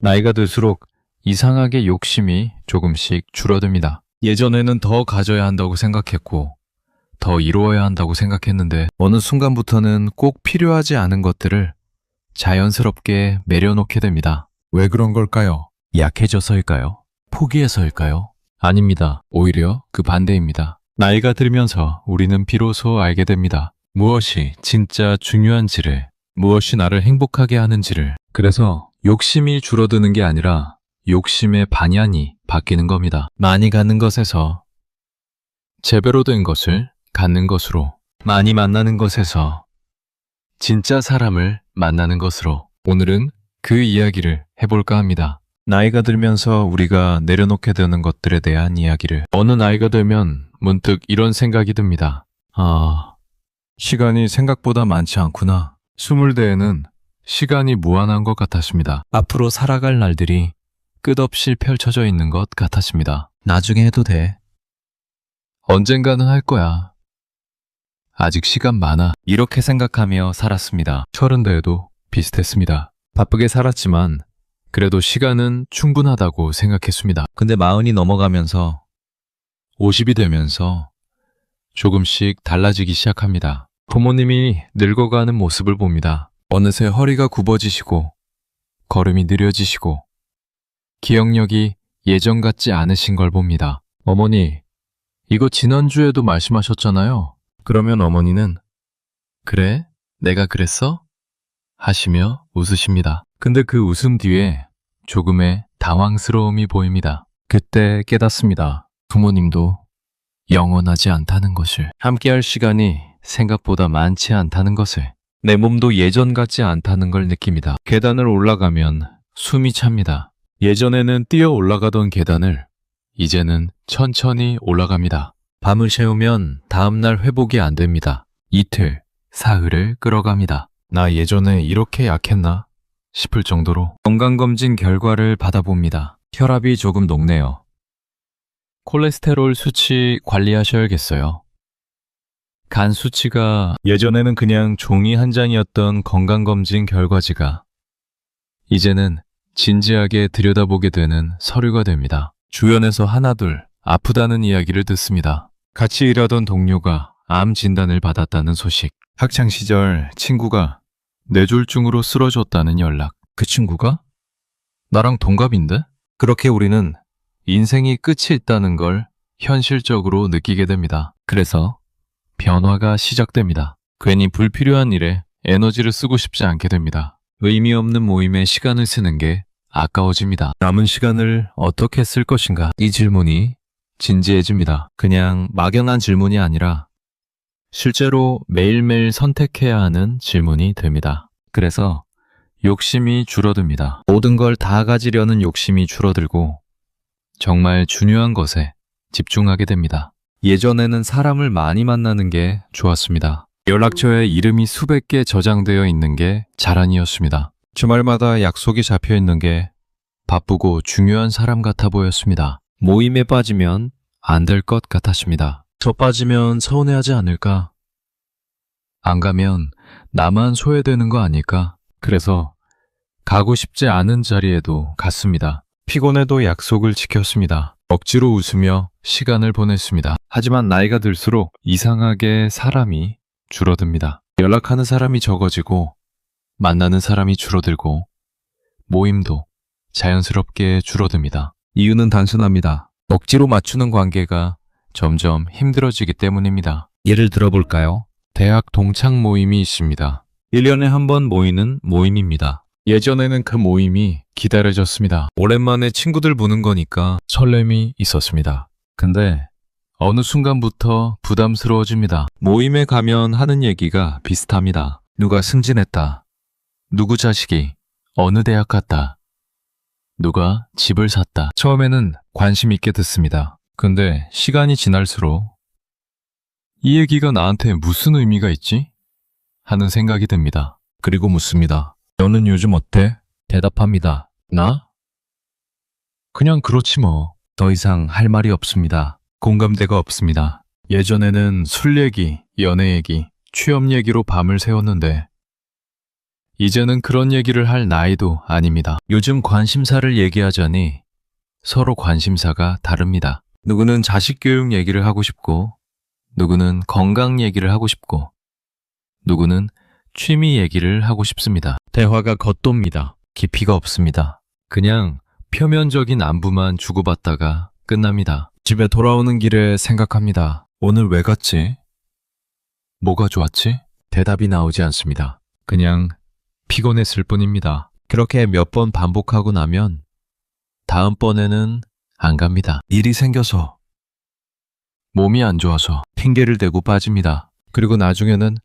나이가 들수록 이상하게 욕심이 조금씩 줄어듭니다. 예전에는 더 가져야 한다고 생각했고, 더 이루어야 한다고 생각했는데, 어느 순간부터는 꼭 필요하지 않은 것들을 자연스럽게 내려놓게 됩니다. 왜 그런 걸까요? 약해져서일까요? 포기해서일까요? 아닙니다. 오히려 그 반대입니다. 나이가 들면서 우리는 비로소 알게 됩니다. 무엇이 진짜 중요한지를, 무엇이 나를 행복하게 하는지를. 그래서 욕심이 줄어드는 게 아니라 욕심의 반향이 바뀌는 겁니다. 많이 갖는 것에서 제대로 된 것을 갖는 것으로, 많이 만나는 것에서 진짜 사람을 만나는 것으로. 오늘은 그 이야기를 해볼까 합니다. 나이가 들면서 우리가 내려놓게 되는 것들에 대한 이야기를. 어느 나이가 되면 문득 이런 생각이 듭니다. 시간이 생각보다 많지 않구나. 20대에는 시간이 무한한 것 같았습니다. 앞으로 살아갈 날들이 끝없이 펼쳐져 있는 것 같았습니다. 나중에 해도 돼. 언젠가는 할 거야. 아직 시간 많아. 이렇게 생각하며 살았습니다. 30대에도 비슷했습니다. 바쁘게 살았지만 그래도 시간은 충분하다고 생각했습니다. 근데 40이 넘어가면서 50이 되면서 조금씩 달라지기 시작합니다. 부모님이 늙어가는 모습을 봅니다. 어느새 허리가 굽어지시고 걸음이 느려지시고 기억력이 예전 같지 않으신 걸 봅니다. 어머니, 이거 지난주에도 말씀하셨잖아요. 그러면 어머니는 그래? 내가 그랬어? 하시며 웃으십니다. 근데 그 웃음 뒤에 조금의 당황스러움이 보입니다. 그때 깨닫습니다. 부모님도 영원하지 않다는 것을, 함께할 시간이 생각보다 많지 않다는 것을, 내 몸도 예전 같지 않다는 걸 느낍니다. 계단을 올라가면 숨이 찹니다. 예전에는 뛰어 올라가던 계단을 이제는 천천히 올라갑니다. 밤을 새우면 다음날 회복이 안 됩니다. 이틀, 사흘을 끌어갑니다. 나 예전에 이렇게 약했나 싶을 정도로. 건강검진 결과를 받아봅니다. 혈압이 조금 높네요. 콜레스테롤 수치 관리하셔야겠어요. 간 수치가 예전에는 그냥 종이 한 장이었던 건강검진 결과지가 이제는 진지하게 들여다보게 되는 서류가 됩니다. 주변에서 하나둘 아프다는 이야기를 듣습니다. 같이 일하던 동료가 암 진단을 받았다는 소식. 학창시절 친구가 뇌졸중으로 쓰러졌다는 연락. 그 친구가? 나랑 동갑인데? 그렇게 우리는 인생이 끝이 있다는 걸 현실적으로 느끼게 됩니다. 그래서 변화가 시작됩니다. 괜히 불필요한 일에 에너지를 쓰고 싶지 않게 됩니다. 의미 없는 모임에 시간을 쓰는 게 아까워집니다. 남은 시간을 어떻게 쓸 것인가? 이 질문이 진지해집니다. 그냥 막연한 질문이 아니라 실제로 매일매일 선택해야 하는 질문이 됩니다. 그래서 욕심이 줄어듭니다. 모든 걸 다 가지려는 욕심이 줄어들고 정말 중요한 것에 집중하게 됩니다. 예전에는 사람을 많이 만나는 게 좋았습니다. 연락처에 이름이 수백 개 저장되어 있는 게 자랑이었습니다. 주말마다 약속이 잡혀 있는 게 바쁘고 중요한 사람 같아 보였습니다. 모임에 빠지면 안 될 것 같았습니다. 저 빠지면 서운해하지 않을까? 안 가면 나만 소외되는 거 아닐까? 그래서 가고 싶지 않은 자리에도 갔습니다. 피곤해도 약속을 지켰습니다. 억지로 웃으며 시간을 보냈습니다. 하지만 나이가 들수록 이상하게 사람이 줄어듭니다. 연락하는 사람이 적어지고 만나는 사람이 줄어들고 모임도 자연스럽게 줄어듭니다. 이유는 단순합니다. 억지로 맞추는 관계가 점점 힘들어지기 때문입니다. 예를 들어볼까요? 대학 동창 모임이 있습니다. 1년에 한 번 모이는 모임입니다. 예전에는 그 모임이 기다려졌습니다. 오랜만에 친구들 보는 거니까 설렘이 있었습니다. 근데 어느 순간부터 부담스러워집니다. 모임에 가면 하는 얘기가 비슷합니다. 누가 승진했다. 누구 자식이 어느 대학 갔다. 누가 집을 샀다. 처음에는 관심 있게 듣습니다. 근데 시간이 지날수록 이 얘기가 나한테 무슨 의미가 있지? 하는 생각이 듭니다. 그리고 묻습니다. 너는 요즘 어때? 대답합니다. 나? 그냥 그렇지 뭐. 더 이상 할 말이 없습니다. 공감대가 없습니다. 예전에는 술 얘기, 연애 얘기, 취업 얘기로 밤을 새웠는데 이제는 그런 얘기를 할 나이도 아닙니다. 요즘 관심사를 얘기하자니 서로 관심사가 다릅니다. 누구는 자식 교육 얘기를 하고 싶고, 누구는 건강 얘기를 하고 싶고, 누구는 취미 얘기를 하고 싶습니다. 대화가 겉돕니다. 깊이가 없습니다. 그냥 표면적인 안부만 주고받다가 끝납니다. 집에 돌아오는 길에 생각합니다. 오늘 왜 갔지? 뭐가 좋았지? 대답이 나오지 않습니다. 그냥 피곤했을 뿐입니다. 그렇게 몇 번 반복하고 나면 다음번에는 안 갑니다. 일이 생겨서, 몸이 안 좋아서 핑계를 대고 빠집니다. 그리고 나중에는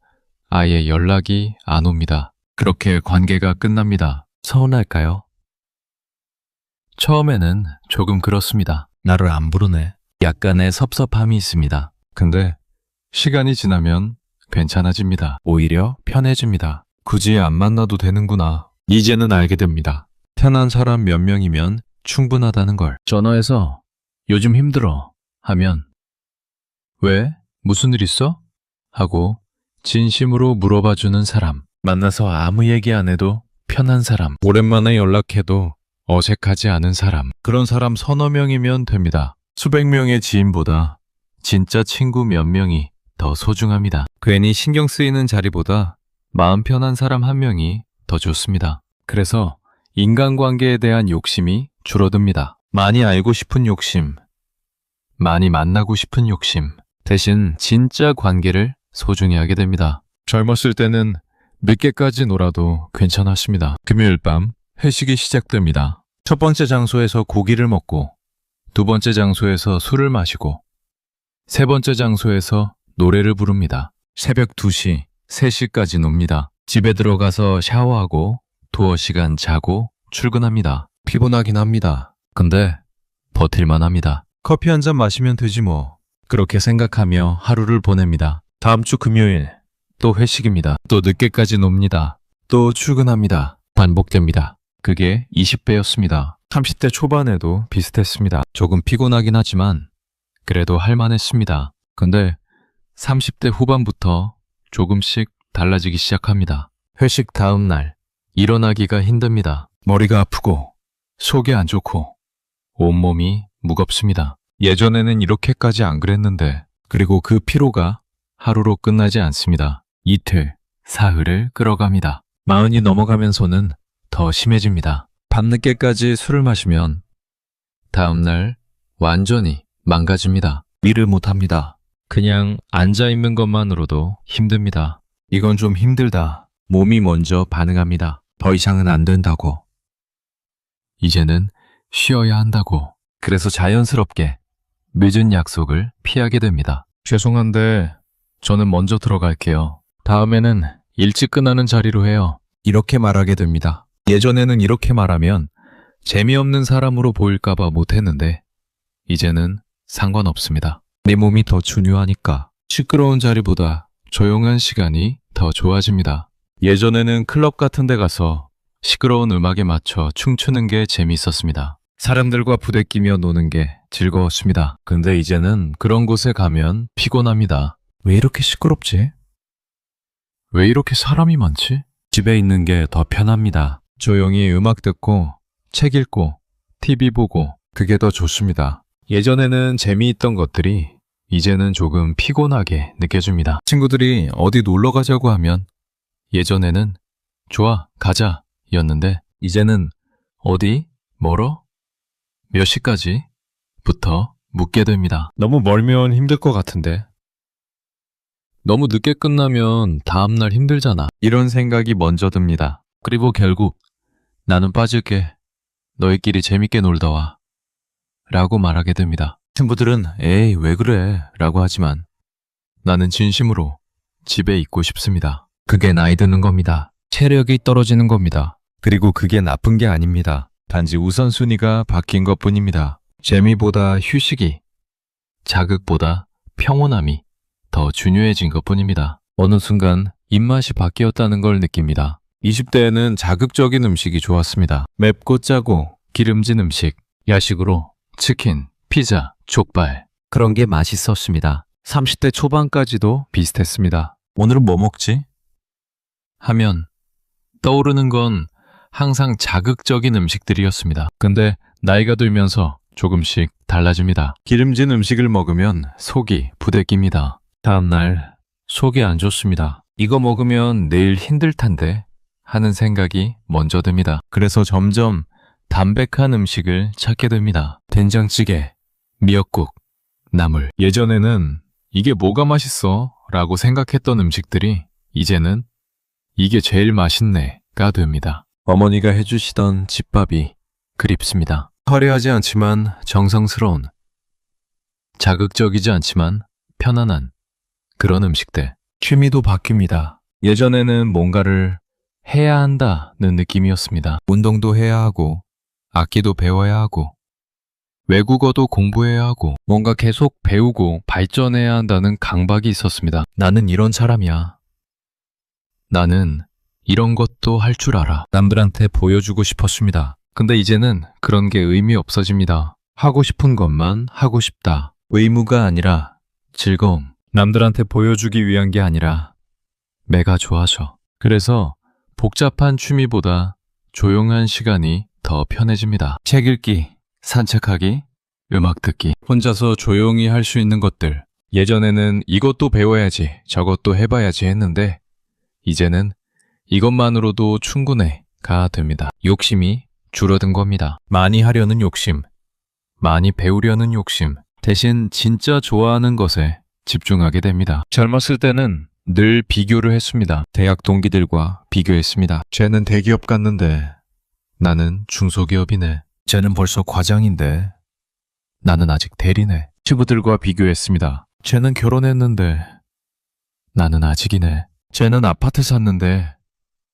아예 연락이 안 옵니다. 그렇게 관계가 끝납니다. 서운할까요? 처음에는 조금 그렇습니다. 나를 안 부르네. 약간의 섭섭함이 있습니다. 근데 시간이 지나면 괜찮아집니다. 오히려 편해집니다. 굳이 안 만나도 되는구나. 이제는 알게 됩니다. 편한 사람 몇 명이면 충분하다는 걸. 전화해서 요즘 힘들어 하면 왜? 무슨 일 있어? 하고 진심으로 물어봐주는 사람. 만나서 아무 얘기 안 해도 편한 사람. 오랜만에 연락해도 어색하지 않은 사람. 그런 사람 서너 명이면 됩니다. 수백 명의 지인보다 진짜 친구 몇 명이 더 소중합니다. 괜히 신경 쓰이는 자리보다 마음 편한 사람 한 명이 더 좋습니다. 그래서 인간관계에 대한 욕심이 줄어듭니다. 많이 알고 싶은 욕심, 많이 만나고 싶은 욕심, 대신 진짜 관계를 소중히 하게 됩니다. 젊었을 때는 늦게까지 놀아도 괜찮았습니다. 금요일 밤 회식이 시작됩니다. 첫 번째 장소에서 고기를 먹고, 두 번째 장소에서 술을 마시고, 세 번째 장소에서 노래를 부릅니다. 새벽 2시, 3시까지 놉니다. 집에 들어가서 샤워하고 두어 시간 자고 출근합니다. 피곤하긴 합니다. 근데 버틸만 합니다. 커피 한 잔 마시면 되지 뭐. 그렇게 생각하며 하루를 보냅니다. 다음 주 금요일 또 회식입니다. 또 늦게까지 놉니다. 또 출근합니다. 반복됩니다. 그게 20대였습니다. 30대 초반에도 비슷했습니다. 조금 피곤하긴 하지만 그래도 할만했습니다. 근데 30대 후반부터 조금씩 달라지기 시작합니다. 회식 다음 날 일어나기가 힘듭니다. 머리가 아프고 속이 안 좋고 온몸이 무겁습니다. 예전에는 이렇게까지 안 그랬는데, 그리고 그 피로가 하루로 끝나지 않습니다. 이틀, 사흘을 끌어갑니다. 40이 넘어가면서는 더 심해집니다. 밤늦게까지 술을 마시면 다음날 완전히 망가집니다. 일을 못합니다. 그냥 앉아있는 것만으로도 힘듭니다. 이건 좀 힘들다. 몸이 먼저 반응합니다. 더 이상은 안 된다고. 이제는 쉬어야 한다고. 그래서 자연스럽게 늦은 약속을 피하게 됩니다. 죄송한데 저는 먼저 들어갈게요. 다음에는 일찍 끝나는 자리로 해요. 이렇게 말하게 됩니다. 예전에는 이렇게 말하면 재미없는 사람으로 보일까봐 못했는데 이제는 상관없습니다. 내 몸이 더 중요하니까. 시끄러운 자리보다 조용한 시간이 더 좋아집니다. 예전에는 클럽 같은 데 가서 시끄러운 음악에 맞춰 춤추는 게 재미있었습니다. 사람들과 부대끼며 노는 게 즐거웠습니다. 근데 이제는 그런 곳에 가면 피곤합니다. 왜 이렇게 시끄럽지? 왜 이렇게 사람이 많지? 집에 있는 게 더 편합니다. 조용히 음악 듣고 책 읽고 TV 보고 그게 더 좋습니다. 예전에는 재미있던 것들이 이제는 조금 피곤하게 느껴집니다. 친구들이 어디 놀러 가자고 하면 예전에는 좋아, 가자 였는데 이제는 어디? 멀어? 몇 시까지? 부터 묻게 됩니다. 너무 멀면 힘들 것 같은데. 너무 늦게 끝나면 다음날 힘들잖아. 이런 생각이 먼저 듭니다. 그리고 결국 나는 빠질게. 너희끼리 재밌게 놀다 와. 라고 말하게 됩니다. 친구들은 에이 왜 그래? 라고 하지만 나는 진심으로 집에 있고 싶습니다. 그게 나이 드는 겁니다. 체력이 떨어지는 겁니다. 그리고 그게 나쁜 게 아닙니다. 단지 우선순위가 바뀐 것뿐입니다. 재미보다 휴식이, 자극보다 평온함이 더 중요해진 것뿐입니다. 어느 순간 입맛이 바뀌었다는 걸 느낍니다. 20대에는 자극적인 음식이 좋았습니다. 맵고 짜고 기름진 음식, 야식으로 치킨, 피자, 족발 그런 게 맛있었습니다. 30대 초반까지도 비슷했습니다. 오늘은 뭐 먹지? 하면 떠오르는 건 항상 자극적인 음식들이었습니다. 근데 나이가 들면서 조금씩 달라집니다. 기름진 음식을 먹으면 속이 부대낍니다. 다음날 속이 안 좋습니다. 이거 먹으면 내일 힘들 텐데 하는 생각이 먼저 듭니다. 그래서 점점 담백한 음식을 찾게 됩니다. 된장찌개, 미역국, 나물. 예전에는 이게 뭐가 맛있어? 라고 생각했던 음식들이 이제는 이게 제일 맛있네가 됩니다. 어머니가 해주시던 집밥이 그립습니다. 화려하지 않지만 정성스러운, 자극적이지 않지만 편안한 그런 음식들. 취미도 바뀝니다. 예전에는 뭔가를 해야 한다는 느낌이었습니다. 운동도 해야 하고, 악기도 배워야 하고, 외국어도 공부해야 하고, 뭔가 계속 배우고 발전해야 한다는 강박이 있었습니다. 나는 이런 사람이야. 나는 이런 것도 할 줄 알아. 남들한테 보여주고 싶었습니다. 근데 이제는 그런 게 의미 없어집니다. 하고 싶은 것만 하고 싶다. 의무가 아니라 즐거움. 남들한테 보여주기 위한 게 아니라 내가 좋아서. 그래서 복잡한 취미보다 조용한 시간이 더 편해집니다. 책 읽기, 산책하기, 음악 듣기. 혼자서 조용히 할 수 있는 것들. 예전에는 이것도 배워야지, 저것도 해봐야지 했는데 이제는 이것만으로도 충분해가 됩니다. 욕심이 줄어든 겁니다. 많이 하려는 욕심, 많이 배우려는 욕심, 대신 진짜 좋아하는 것에 집중하게 됩니다. 젊었을 때는 늘 비교를 했습니다. 대학 동기들과 비교했습니다. 쟤는 대기업 갔는데 나는 중소기업이네. 쟤는 벌써 과장인데 나는 아직 대리네. 친구들과 비교했습니다. 쟤는 결혼했는데 나는 아직이네. 쟤는 아파트 샀는데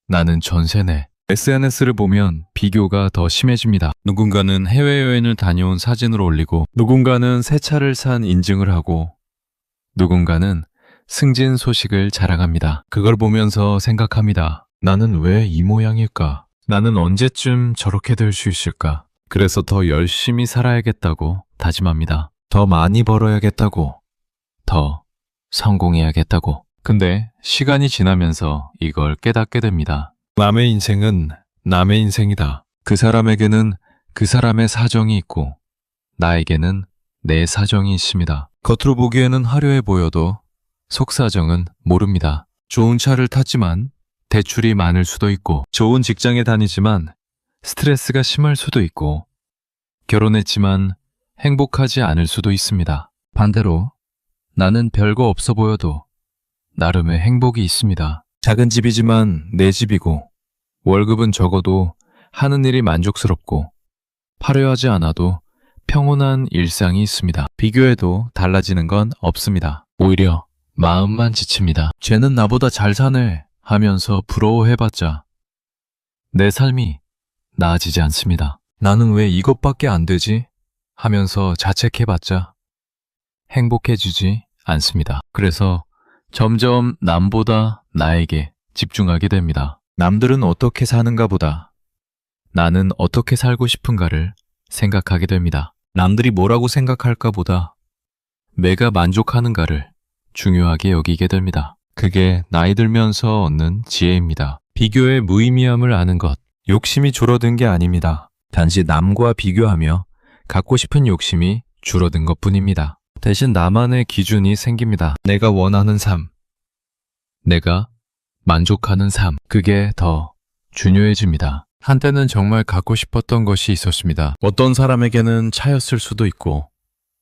나는 전세네. SNS를 보면 비교가 더 심해집니다. 누군가는 해외여행을 다녀온 사진을 올리고, 누군가는 새 차를 산 인증을 하고, 누군가는 승진 소식을 자랑합니다. 그걸 보면서 생각합니다. 나는 왜 이 모양일까? 나는 언제쯤 저렇게 될 수 있을까? 그래서 더 열심히 살아야겠다고 다짐합니다. 더 많이 벌어야겠다고, 더 성공해야겠다고. 근데 시간이 지나면서 이걸 깨닫게 됩니다. 남의 인생은 남의 인생이다. 그 사람에게는 그 사람의 사정이 있고 나에게는 내 사정이 있습니다. 겉으로 보기에는 화려해 보여도 속사정은 모릅니다. 좋은 차를 탔지만 대출이 많을 수도 있고, 좋은 직장에 다니지만 스트레스가 심할 수도 있고, 결혼했지만 행복하지 않을 수도 있습니다. 반대로 나는 별거 없어 보여도 나름의 행복이 있습니다. 작은 집이지만 내 집이고, 월급은 적어도 하는 일이 만족스럽고, 화려하지 않아도 평온한 일상이 있습니다. 비교해도 달라지는 건 없습니다. 오히려 마음만 지칩니다. 쟤는 나보다 잘 사네 하면서 부러워해봤자 내 삶이 나아지지 않습니다. 나는 왜 이것밖에 안 되지? 하면서 자책해봤자 행복해지지 않습니다. 그래서 점점 남보다 나에게 집중하게 됩니다. 남들은 어떻게 사는가 보다 나는 어떻게 살고 싶은가를 생각하게 됩니다. 남들이 뭐라고 생각할까 보다 내가 만족하는가를 중요하게 여기게 됩니다. 그게 나이 들면서 얻는 지혜입니다. 비교의 무의미함을 아는 것, 욕심이 줄어든 게 아닙니다. 단지 남과 비교하며 갖고 싶은 욕심이 줄어든 것뿐입니다. 대신 나만의 기준이 생깁니다. 내가 원하는 삶, 내가 만족하는 삶, 그게 더 중요해집니다. 한때는 정말 갖고 싶었던 것이 있었습니다. 어떤 사람에게는 차였을 수도 있고,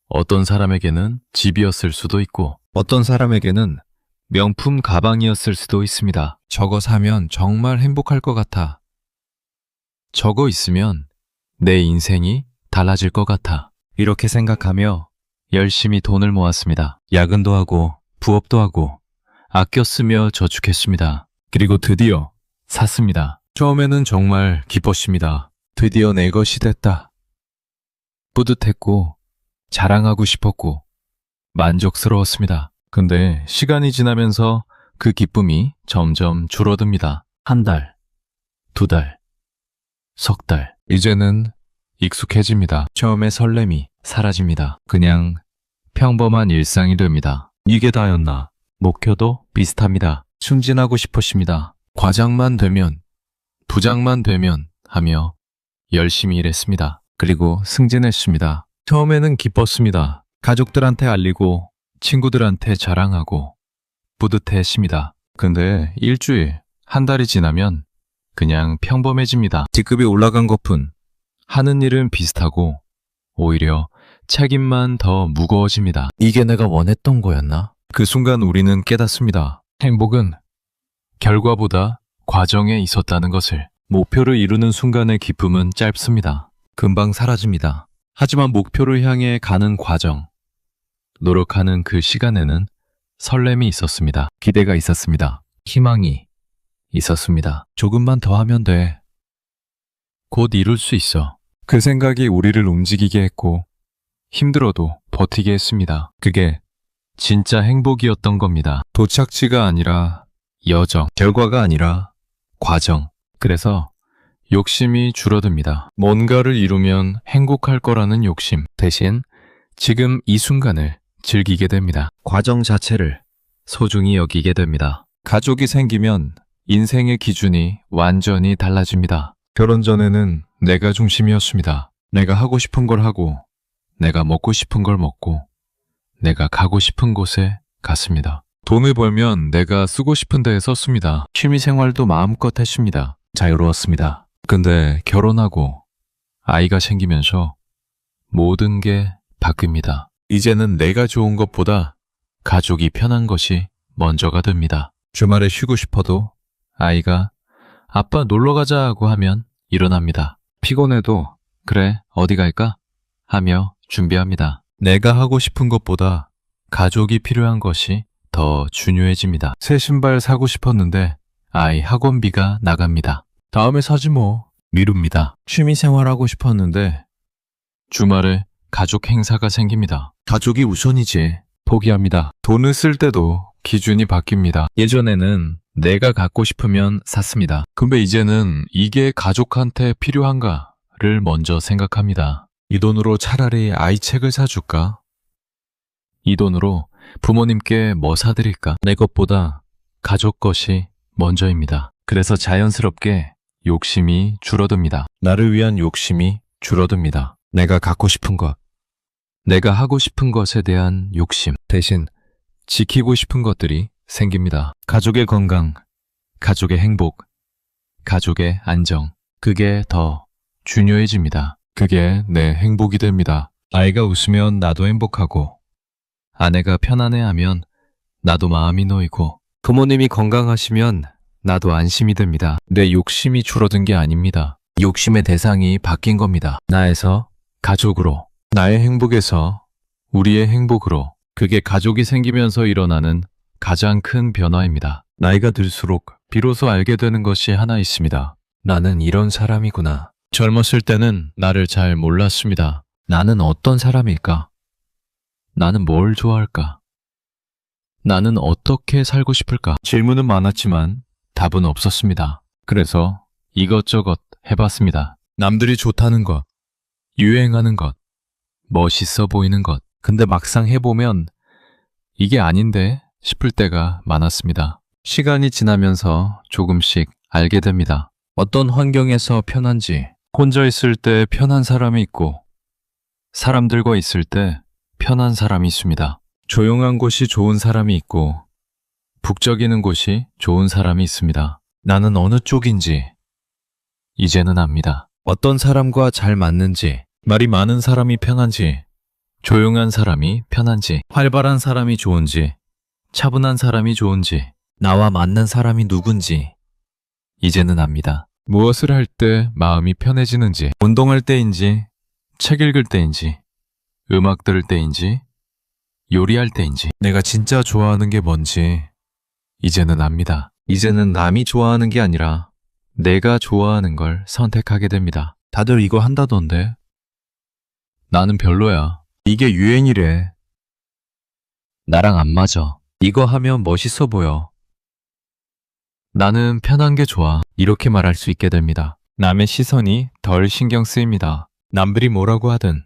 어떤 사람에게는 집이었을 수도 있고, 어떤 사람에게는 명품 가방이었을 수도 있습니다. 저거 사면 정말 행복할 것 같아. 저거 있으면 내 인생이 달라질 것 같아. 이렇게 생각하며 열심히 돈을 모았습니다. 야근도 하고 부업도 하고 아껴 쓰며 저축했습니다. 그리고 드디어 샀습니다. 처음에는 정말 기뻤습니다. 드디어 내 것이 됐다. 뿌듯했고 자랑하고 싶었고 만족스러웠습니다. 근데 시간이 지나면서 그 기쁨이 점점 줄어듭니다. 한 달, 두 달, 석 달. 이제는 익숙해집니다. 처음에 설렘이 사라집니다. 그냥 평범한 일상이 됩니다. 이게 다였나? 목표도 비슷합니다. 승진하고 싶으십니다. 과장만 되면 부장만 되면 하며 열심히 일했습니다. 그리고 승진했습니다. 처음에는 기뻤습니다. 가족들한테 알리고 친구들한테 자랑하고 뿌듯해했습니다. 근데 일주일, 한 달이 지나면 그냥 평범해집니다. 직급이 올라간 것뿐 하는 일은 비슷하고 오히려 책임만 더 무거워집니다. 이게 내가 원했던 거였나? 그 순간 우리는 깨닫습니다. 행복은 결과보다 과정에 있었다는 것을. 목표를 이루는 순간의 기쁨은 짧습니다. 금방 사라집니다. 하지만 목표를 향해 가는 과정, 노력하는 그 시간에는 설렘이 있었습니다. 기대가 있었습니다. 희망이 있었습니다. 조금만 더 하면 돼. 곧 이룰 수 있어. 그 생각이 우리를 움직이게 했고 힘들어도 버티게 했습니다. 그게 진짜 행복이었던 겁니다. 도착지가 아니라 여정, 결과가 아니라 과정. 그래서 욕심이 줄어듭니다. 뭔가를 이루면 행복할 거라는 욕심 대신 지금 이 순간을 즐기게 됩니다. 과정 자체를 소중히 여기게 됩니다. 가족이 생기면 인생의 기준이 완전히 달라집니다. 결혼 전에는 내가 중심이었습니다. 내가 하고 싶은 걸 하고 내가 먹고 싶은 걸 먹고 내가 가고 싶은 곳에 갔습니다. 돈을 벌면 내가 쓰고 싶은 데에 썼습니다. 취미생활도 마음껏 했습니다. 자유로웠습니다. 근데 결혼하고 아이가 생기면서 모든 게 바뀝니다. 이제는 내가 좋은 것보다 가족이 편한 것이 먼저가 됩니다. 주말에 쉬고 싶어도 아이가 아빠 놀러 가자 하고 하면 일어납니다. 피곤해도 그래 어디 갈까? 하며 준비합니다. 내가 하고 싶은 것보다 가족이 필요한 것이 더 중요해집니다. 새 신발 사고 싶었는데 아이 학원비가 나갑니다. 다음에 사지 뭐. 미룹니다. 취미생활 하고 싶었는데 주말에 가족 행사가 생깁니다. 가족이 우선이지. 포기합니다. 돈을 쓸 때도 기준이 바뀝니다. 예전에는 내가 갖고 싶으면 샀습니다. 근데 이제는 이게 가족한테 필요한가를 먼저 생각합니다. 이 돈으로 차라리 아이 책을 사줄까? 이 돈으로 부모님께 뭐 사드릴까? 내 것보다 가족 것이 먼저입니다. 그래서 자연스럽게 욕심이 줄어듭니다. 나를 위한 욕심이 줄어듭니다. 내가 갖고 싶은 것, 내가 하고 싶은 것에 대한 욕심 대신 지키고 싶은 것들이 생깁니다. 가족의 건강, 가족의 행복, 가족의 안정, 그게 더 중요해집니다. 그게 내 행복이 됩니다. 아이가 웃으면 나도 행복하고 아내가 편안해하면 나도 마음이 놓이고 부모님이 건강하시면 나도 안심이 됩니다. 내 욕심이 줄어든 게 아닙니다. 욕심의 대상이 바뀐 겁니다. 나에서 가족으로, 나의 행복에서 우리의 행복으로. 그게 가족이 생기면서 일어나는 가장 큰 변화입니다. 나이가 들수록 비로소 알게 되는 것이 하나 있습니다. 나는 이런 사람이구나. 젊었을 때는 나를 잘 몰랐습니다. 나는 어떤 사람일까? 나는 뭘 좋아할까? 나는 어떻게 살고 싶을까? 질문은 많았지만 답은 없었습니다. 그래서 이것저것 해봤습니다. 남들이 좋다는 것, 유행하는 것, 멋있어 보이는 것. 근데 막상 해보면 이게 아닌데 싶을 때가 많았습니다. 시간이 지나면서 조금씩 알게 됩니다. 어떤 환경에서 편한지, 혼자 있을 때 편한 사람이 있고 사람들과 있을 때 편한 사람이 있습니다. 조용한 곳이 좋은 사람이 있고 북적이는 곳이 좋은 사람이 있습니다. 나는 어느 쪽인지 이제는 압니다. 어떤 사람과 잘 맞는지, 말이 많은 사람이 편한지, 조용한 사람이 편한지, 활발한 사람이 좋은지, 차분한 사람이 좋은지, 나와 맞는 사람이 누군지 이제는 압니다. 무엇을 할 때 마음이 편해지는지, 운동할 때인지, 책 읽을 때인지, 음악 들을 때인지, 요리할 때인지, 내가 진짜 좋아하는 게 뭔지 이제는 압니다. 이제는 남이 좋아하는 게 아니라 내가 좋아하는 걸 선택하게 됩니다. 다들 이거 한다던데. 나는 별로야. 이게 유행이래. 나랑 안 맞아. 이거 하면 멋있어 보여. 나는 편한 게 좋아. 이렇게 말할 수 있게 됩니다. 남의 시선이 덜 신경 쓰입니다. 남들이 뭐라고 하든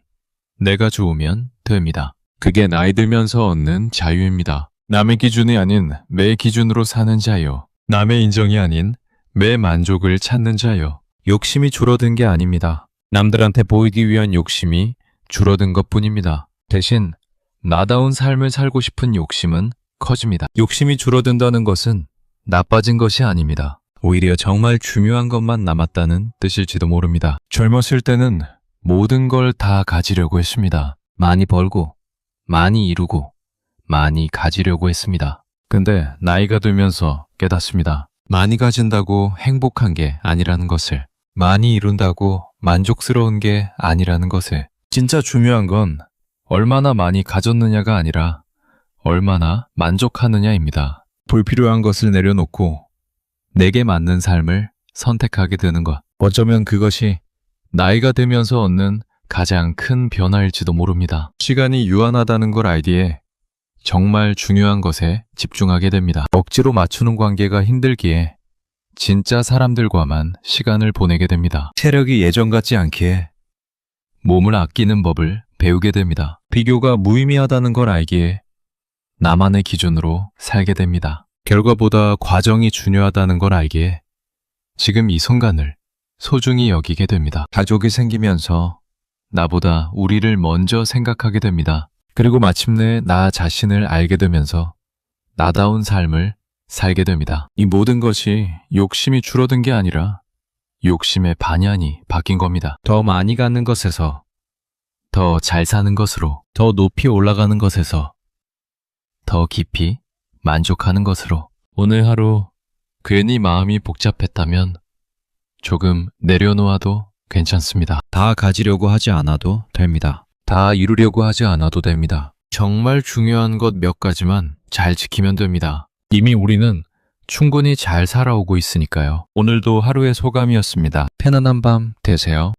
내가 좋으면 됩니다. 그게 나이 들면서 얻는 자유입니다. 남의 기준이 아닌 내 기준으로 사는 자유. 남의 인정이 아닌 매 만족을 찾는 자요. 욕심이 줄어든 게 아닙니다. 남들한테 보이기 위한 욕심이 줄어든 것뿐입니다. 대신 나다운 삶을 살고 싶은 욕심은 커집니다. 욕심이 줄어든다는 것은 나빠진 것이 아닙니다. 오히려 정말 중요한 것만 남았다는 뜻일지도 모릅니다. 젊었을 때는 모든 걸 다 가지려고 했습니다. 많이 벌고, 많이 이루고, 많이 가지려고 했습니다. 근데 나이가 들면서 깨닫습니다. 많이 가진다고 행복한 게 아니라는 것을, 많이 이룬다고 만족스러운 게 아니라는 것을. 진짜 중요한 건 얼마나 많이 가졌느냐가 아니라 얼마나 만족하느냐입니다. 불필요한 것을 내려놓고 내게 맞는 삶을 선택하게 되는 것. 어쩌면 그것이 나이가 들면서 얻는 가장 큰 변화일지도 모릅니다. 시간이 유한하다는 걸 알기에 정말 중요한 것에 집중하게 됩니다. 억지로 맞추는 관계가 힘들기에 진짜 사람들과만 시간을 보내게 됩니다. 체력이 예전 같지 않기에 몸을 아끼는 법을 배우게 됩니다. 비교가 무의미하다는 걸 알기에 나만의 기준으로 살게 됩니다. 결과보다 과정이 중요하다는 걸 알기에 지금 이 순간을 소중히 여기게 됩니다. 가족이 생기면서 나보다 우리를 먼저 생각하게 됩니다. 그리고 마침내 나 자신을 알게 되면서 나다운 삶을 살게 됩니다. 이 모든 것이 욕심이 줄어든 게 아니라 욕심의 반연이 바뀐 겁니다. 더 많이 갖는 것에서 더 잘 사는 것으로, 더 높이 올라가는 것에서 더 깊이 만족하는 것으로. 오늘 하루 괜히 마음이 복잡했다면 조금 내려놓아도 괜찮습니다. 다 가지려고 하지 않아도 됩니다. 다 이루려고 하지 않아도 됩니다. 정말 중요한 것 몇 가지만 잘 지키면 됩니다. 이미 우리는 충분히 잘 살아오고 있으니까요. 오늘도 하루의 소감이었습니다. 편안한 밤 되세요.